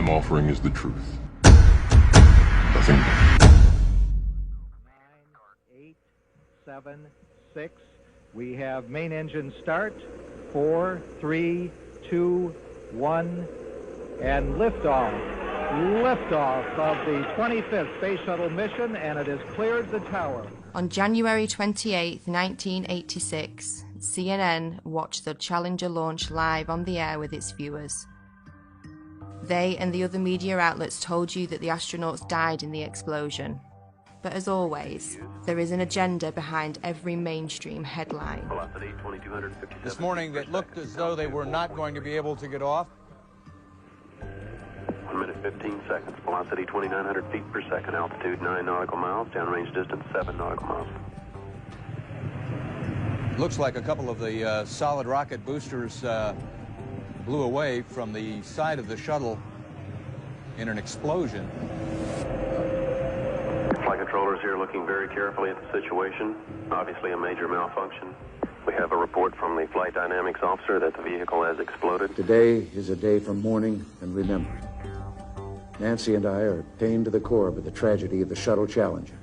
I'm offering is the truth. Nothing more. 9, 8, 7, 6. We have main engine start. 4, 3, 2, 1, and liftoff. Liftoff of the 25th Space Shuttle mission, and it has cleared the tower. On January 28, 1986, CNN watched the Challenger launch live on the air with its viewers. They and the other media outlets told you that the astronauts died in the explosion. But as always, there is an agenda behind every mainstream headline. This morning, it looked as though they were not going to be able to get off. 1 minute 15 seconds. Velocity 2,900 feet per second. Altitude 9 nautical miles. Downrange distance 7 nautical miles. Looks like a couple of the solid rocket boosters blew away from the side of the shuttle in an explosion. Flight controllers here looking very carefully at the situation. Obviously a major malfunction. We have a report from the flight dynamics officer that the vehicle has exploded. Today is a day for mourning and remembering. Nancy and I are pained to the core by the tragedy of the Shuttle Challenger.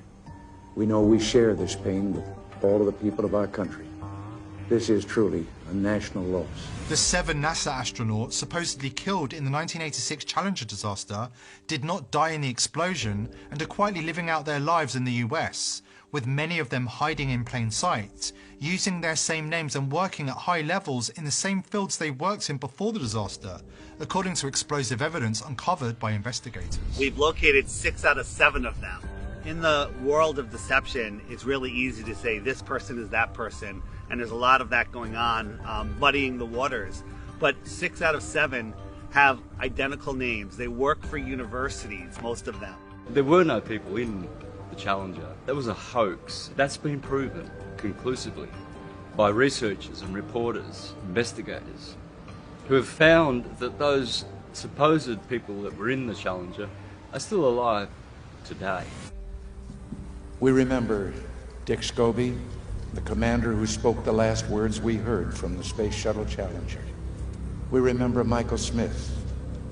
We know we share this pain with all of the people of our country. This is truly a national loss. The 7 NASA astronauts supposedly killed in the 1986 Challenger disaster did not die in the explosion and are quietly living out their lives in the US, with many of them hiding in plain sight, using their same names and working at high levels in the same fields they worked in before the disaster, according to explosive evidence uncovered by investigators. We've located 6 out of 7 of them. In the world of deception, it's really easy to say this person is that person, and there's a lot of that going on, muddying the waters. But 6 out of 7 have identical names. They work for universities, most of them. There were no people in the Challenger. That was a hoax. That's been proven conclusively by researchers and reporters, investigators, who have found that those supposed people that were in the Challenger are still alive today. We remember Dick Scobie, the commander who spoke the last words we heard from the Space Shuttle Challenger. We remember Michael Smith.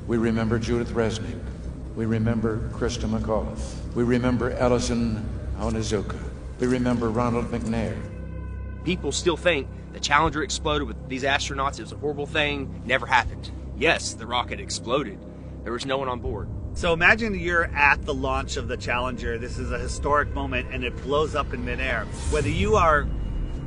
We remember Judith Resnick. We remember Krista McAuliffe. We remember Ellison Onizuka. We remember Ronald McNair. People still think the Challenger exploded with these astronauts. It was a horrible thing. Never happened. Yes, the rocket exploded. There was no one on board. So imagine you're at the launch of the Challenger. This is a historic moment, and it blows up in midair. Whether you are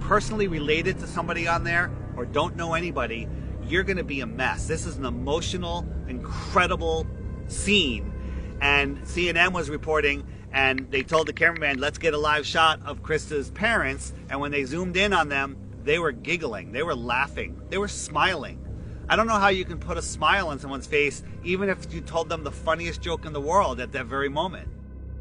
personally related to somebody on there or don't know anybody, you're going to be a mess. This is an emotional, incredible scene. And CNN was reporting, and they told the cameraman, let's get a live shot of Krista's parents. And when they zoomed in on them, they were giggling, they were laughing, they were smiling. I don't know how you can put a smile on someone's face, even if you told them the funniest joke in the world at that very moment.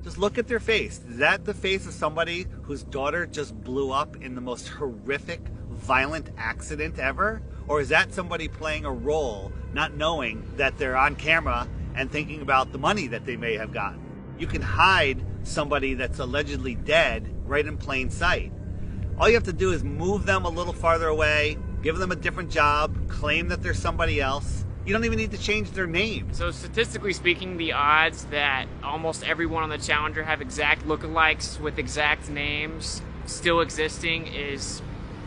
Just look at their face. Is that the face of somebody whose daughter just blew up in the most horrific, violent accident ever? Or is that somebody playing a role, not knowing that they're on camera and thinking about the money that they may have gotten? You can hide somebody that's allegedly dead right in plain sight. All you have to do is move them a little farther away, give them a different job, claim that they're somebody else. You don't even need to change their name. So statistically speaking, the odds that almost everyone on the Challenger have exact lookalikes with exact names still existing is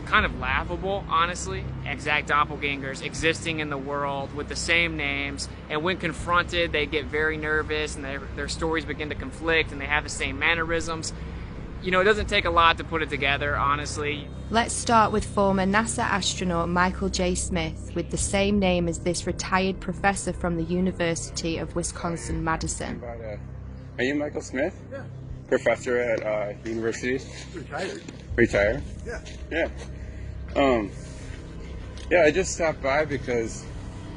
kind of laughable, honestly. Exact doppelgangers existing in the world with the same names, and when confronted, they get very nervous and their stories begin to conflict and they have the same mannerisms. You know, it doesn't take a lot to put it together, honestly. Let's start with former NASA astronaut Michael J. Smith, with the same name as this retired professor from the University of Wisconsin-Madison. Are you Michael Smith? Yeah. Professor at university? Retired. Retired? Yeah. Yeah. Yeah, I just stopped by because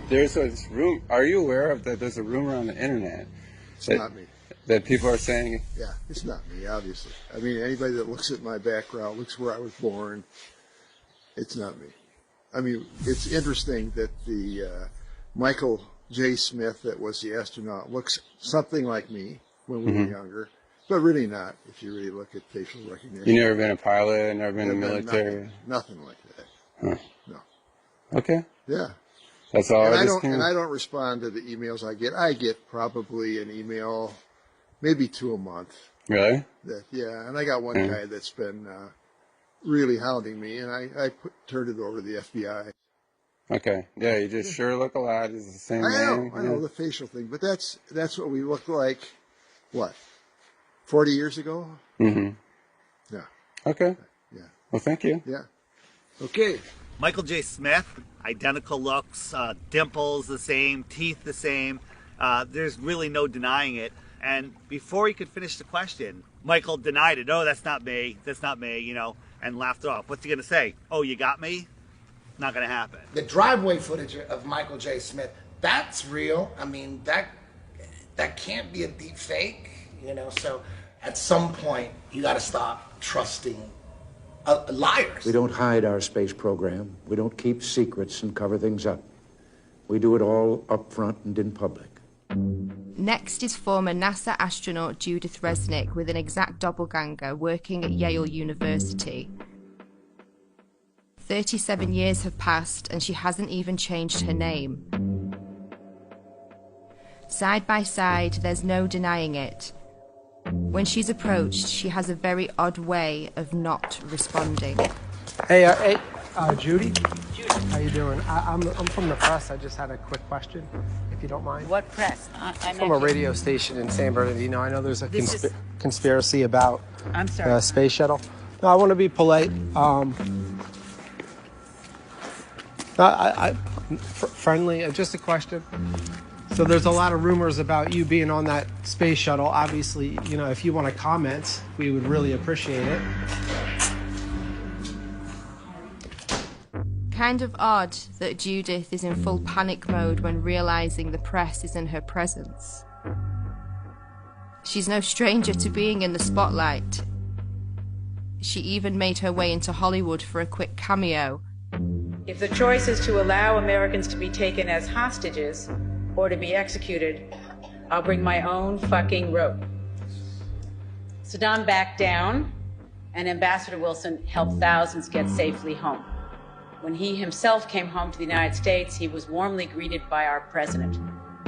there's this room. Are you aware of that there's a rumor on the internet? It's not me. That people are saying... Yeah, it's not me, obviously. I mean, anybody that looks at my background, looks where I was born, it's not me. I mean, it's interesting that the Michael J. Smith that was the astronaut looks something like me when we were younger, but really not, if you really look at facial recognition. You never been a pilot, never been in the military? Nothing like that. Huh. No. Okay. Yeah. That's all. And I don't respond to the emails I get. I get probably an email, maybe 2 a month. Really? Yeah, and I got one guy that's been really hounding me, and I turned it over to the FBI. Okay. Yeah, you just sure look a lot. It's the same name. I know the facial thing, but that's what we looked like. What? 40 years ago? Mm-hmm. Yeah. Okay. Yeah. Well, thank you. Yeah. Okay. Michael J. Smith, identical looks, dimples the same, teeth the same. There's really no denying it. And before he could finish the question, Michael denied it. Oh, that's not me, you know, and laughed it off. What's he going to say? Oh, you got me? Not going to happen. The driveway footage of Michael J. Smith, that's real. I mean, that can't be a deep fake, you know, so at some point you got to stop trusting liars. We don't hide our space program. We don't keep secrets and cover things up. We do it all up front and in public. Next is former NASA astronaut Judith Resnick with an exact doppelganger working at Yale University. 37 years have passed and she hasn't even changed her name. Side by side, there's no denying it. When she's approached, she has a very odd way of not responding. Hey, Judy? How you doing? I'm from the press. I just had a quick question, if you don't mind. What press? I'm from a radio station in San Bernardino. I know there's a conspiracy about the space shuttle. No, I want to be polite. Friendly, just a question. So there's a lot of rumors about you being on that space shuttle. Obviously, you know, if you want to comment, we would really appreciate it. Kind of odd that Judith is in full panic mode when realizing the press is in her presence. She's no stranger to being in the spotlight. She even made her way into Hollywood for a quick cameo. If the choice is to allow Americans to be taken as hostages or to be executed, I'll bring my own fucking rope. Saddam backed down, and Ambassador Wilson helped thousands get safely home. When he himself came home to the United States, he was warmly greeted by our president,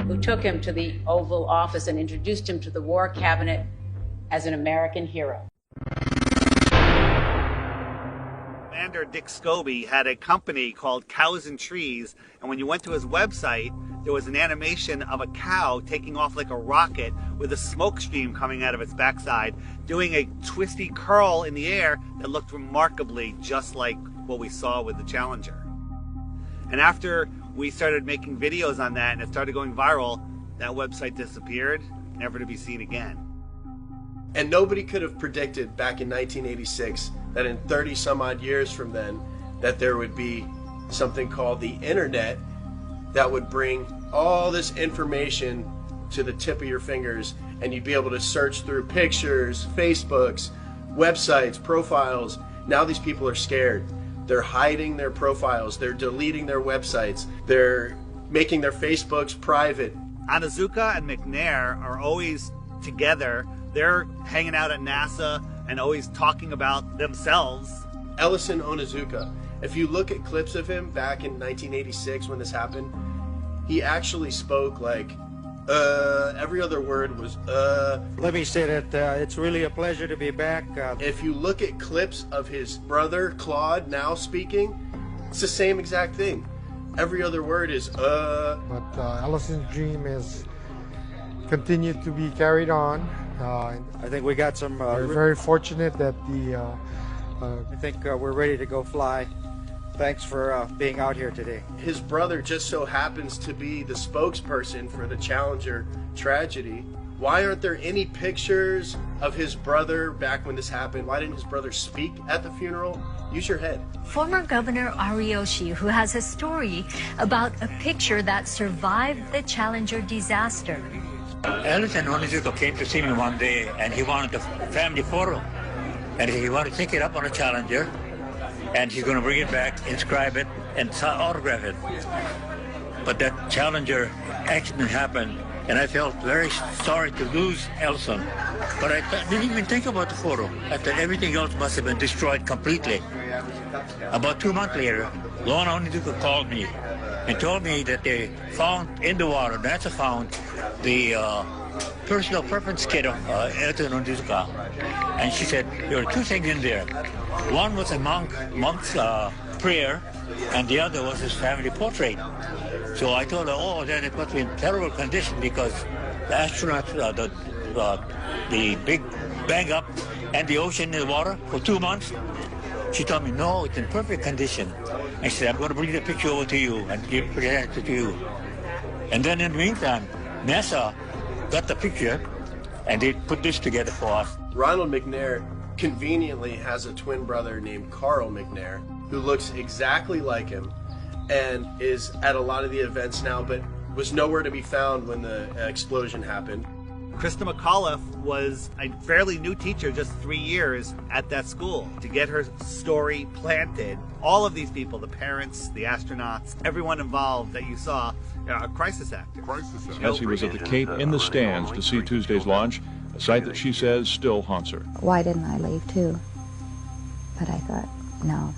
who took him to the Oval Office and introduced him to the War Cabinet as an American hero. Commander Dick Scobie had a company called Cows and Trees, and when you went to his website, there was an animation of a cow taking off like a rocket with a smoke stream coming out of its backside, doing a twisty curl in the air that looked remarkably just like what we saw with the Challenger. And after we started making videos on that and it started going viral, that website disappeared, never to be seen again. And nobody could have predicted back in 1986 that in 30 some odd years from then that there would be something called the internet that would bring all this information to the tip of your fingers, and you'd be able to search through pictures, Facebooks, websites, profiles. Now these people are scared. They're hiding their profiles, they're deleting their websites, they're making their Facebooks private. Onizuka and McNair are always together. They're hanging out at NASA and always talking about themselves. Ellison Onizuka, if you look at clips of him back in 1986 when this happened, he actually spoke like, every other word was, Let me say that it's really a pleasure to be back. If you look at clips of his brother, Claude, now speaking, it's the same exact thing. Every other word is, But Ellison's dream is continued to be carried on. I think we got some... we're very fortunate that I think we're ready to go fly. Thanks for being out here today. His brother just so happens to be the spokesperson for the Challenger tragedy. Why aren't there any pictures of his brother back when this happened? Why didn't his brother speak at the funeral? Use your head. Former Governor Ariyoshi, who has a story about a picture that survived the Challenger disaster. Ellison Onizuka came to see me one day, and he wanted a family photo. And he wanted to take it up on a Challenger, and he's going to bring it back, inscribe it, and autograph it. But that Challenger accident happened, and I felt very sorry to lose Ellison. But I didn't even think about the photo. I thought everything else must have been destroyed completely. About 2 months later, Lorna Onizuka called me and told me that they found in the water, NASA found the personal preference kit of Elton Ondizuka. And she said there were two things in there. One was a monk's prayer, and the other was his family portrait. So I told her, oh, then it must be in terrible condition because the astronauts, the big bang up and the ocean in the water for 2 months. She told me, no, it's in perfect condition. I said, I'm going to bring the picture over to you and present it to you. And then in the meantime, NASA got the picture and they put this together for us. Ronald McNair conveniently has a twin brother named Carl McNair who looks exactly like him and is at a lot of the events now, but was nowhere to be found when the explosion happened. Krista McAuliffe was a fairly new teacher, just 3 years at that school. To get her story planted, all of these people, the parents, the astronauts, everyone involved that you saw, a crisis actor. Hesse was at the Cape in the stands to see Tuesday's launch, a sight that she says still haunts her. Why didn't I leave too? But I thought, no,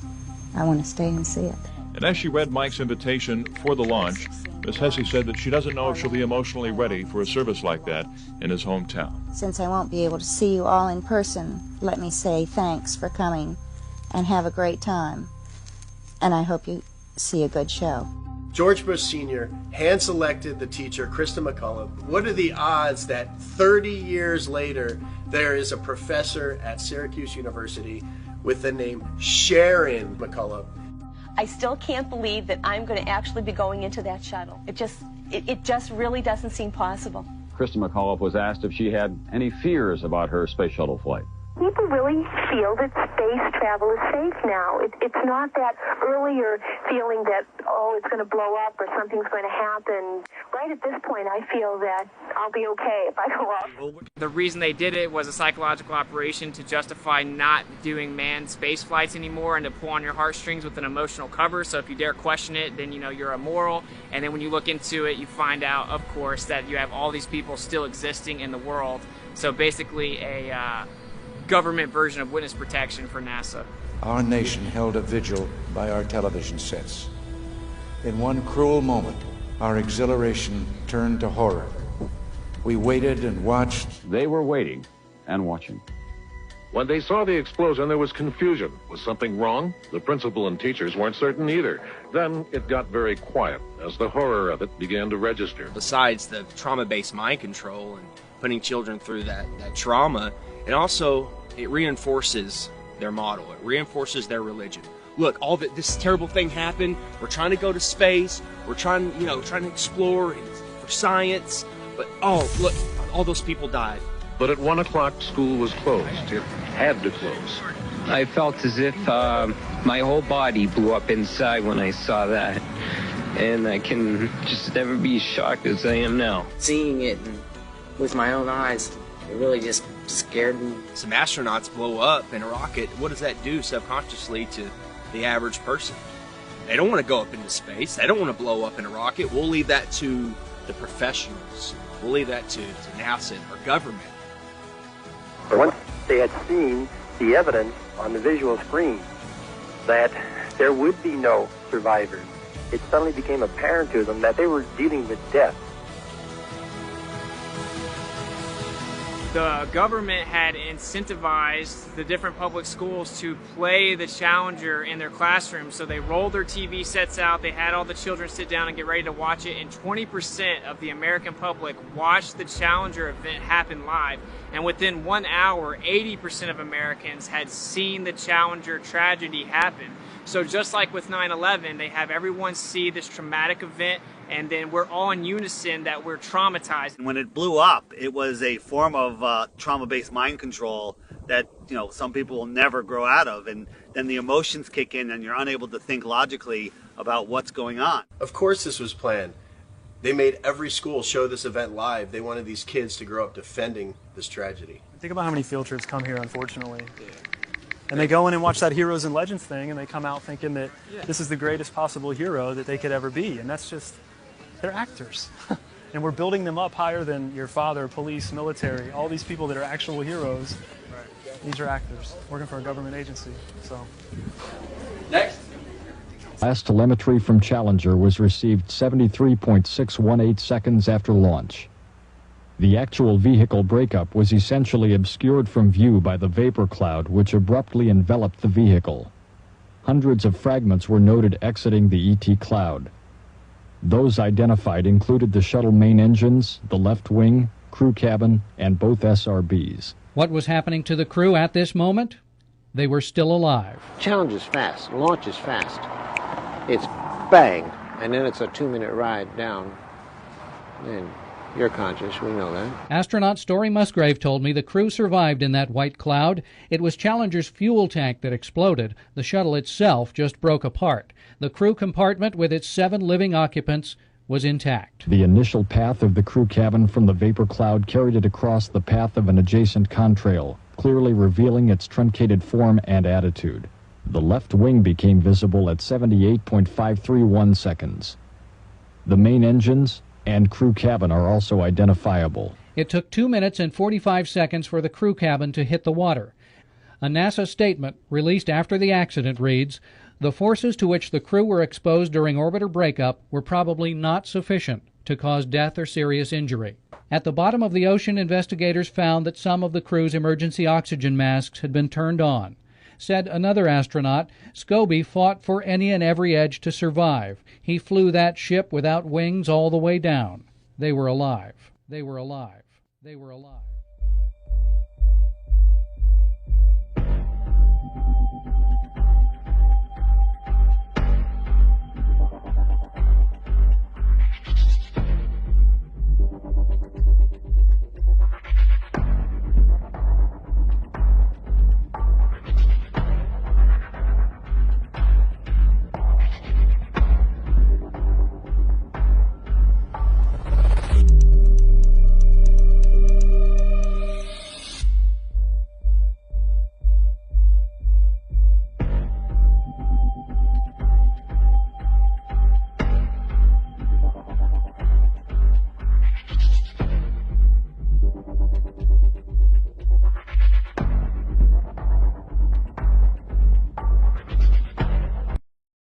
I want to stay and see it. And as she read Mike's invitation for the launch, Ms. Hesse said that she doesn't know if she'll be emotionally ready for a service like that in his hometown. Since I won't be able to see you all in person, let me say thanks for coming and have a great time. And I hope you see a good show. George Bush Sr. hand-selected the teacher, Krista McAuliffe. What are the odds that 30 years later there is a professor at Syracuse University with the name Sharon McAuliffe? I still can't believe that I'm going to actually be going into that shuttle. It just really doesn't seem possible. Krista McAuliffe was asked if she had any fears about her space shuttle flight. People really feel that space travel is safe now. It's not that earlier feeling that, oh, it's going to blow up or something's going to happen. Right at this point, I feel that I'll be okay if I go up. The reason they did it was a psychological operation to justify not doing manned space flights anymore and to pull on your heartstrings with an emotional cover. So if you dare question it, then you know you're immoral. And then when you look into it, you find out, of course, that you have all these people still existing in the world. So basically a government version of witness protection for NASA. Our nation held a vigil by our television sets. In one cruel moment, our exhilaration turned to horror. We waited and watched. They were waiting and watching. When they saw the explosion, there was confusion. Was something wrong? The principal and teachers weren't certain either. Then it got very quiet as the horror of it began to register. Besides the trauma-based mind control and putting children through that trauma, and also it reinforces their model. It reinforces their religion. Look, all this terrible thing happened. We're trying to go to space. We're trying to explore for science. But oh, look, all those people died. But at 1 o'clock, school was closed. It had to close. I felt as if my whole body blew up inside when I saw that. And I can just never be as shocked as I am now. Seeing it with my own eyes, it really just scared me. Some astronauts blow up in a rocket. What does that do subconsciously to the average person? They don't want to go up into space. They don't want to blow up in a rocket. We'll leave that to the professionals. We'll leave that to NASA and our government. Once they had seen the evidence on the visual screen that there would be no survivors, it suddenly became apparent to them that they were dealing with death. The government had incentivized the different public schools to play the Challenger in their classrooms. So they rolled their TV sets out, they had all the children sit down and get ready to watch it, and 20% of the American public watched the Challenger event happen live. And within 1 hour, 80% of Americans had seen the Challenger tragedy happen. So just like with 9/11, they have everyone see this traumatic event, and then we're all in unison that we're traumatized. When it blew up, it was a form of trauma-based mind control that, some people will never grow out of, and then the emotions kick in and you're unable to think logically about what's going on. Of course this was planned. They made every school show this event live. They wanted these kids to grow up defending this tragedy. Think about how many field trips come here, unfortunately. And they go in and watch that Heroes and Legends thing, and they come out thinking that this is the greatest possible hero that they could ever be. And that's just, they're actors. And we're building them up higher than your father, police, military, all these people that are actual heroes. These are actors working for a government agency. So. Next. Last telemetry from Challenger was received 73.618 seconds after launch. The actual vehicle breakup was essentially obscured from view by the vapor cloud which abruptly enveloped the vehicle. Hundreds of fragments were noted exiting the ET cloud. Those identified included the shuttle main engines, the left wing, crew cabin, and both SRBs. What was happening to the crew at this moment? They were still alive. Challenge is fast. Launch is fast. It's bang, and then it's a 2-minute ride down. And you're conscious, we know that. Astronaut Story Musgrave told me the crew survived in that white cloud. It was Challenger's fuel tank that exploded. The shuttle itself just broke apart. The crew compartment with its 7 living occupants was intact. The initial path of the crew cabin from the vapor cloud carried it across the path of an adjacent contrail, clearly revealing its truncated form and attitude. The left wing became visible at 78.531 seconds. The main engines and crew cabin are also identifiable. It took 2 minutes and 45 seconds for the crew cabin to hit the water. A NASA statement released after the accident reads, "The forces to which the crew were exposed during orbiter breakup were probably not sufficient to cause death or serious injury." At the bottom of the ocean, investigators found that some of the crew's emergency oxygen masks had been turned on. Said another astronaut, Scobie fought for any and every edge to survive. He flew that ship without wings all the way down. They were alive. They were alive. They were alive.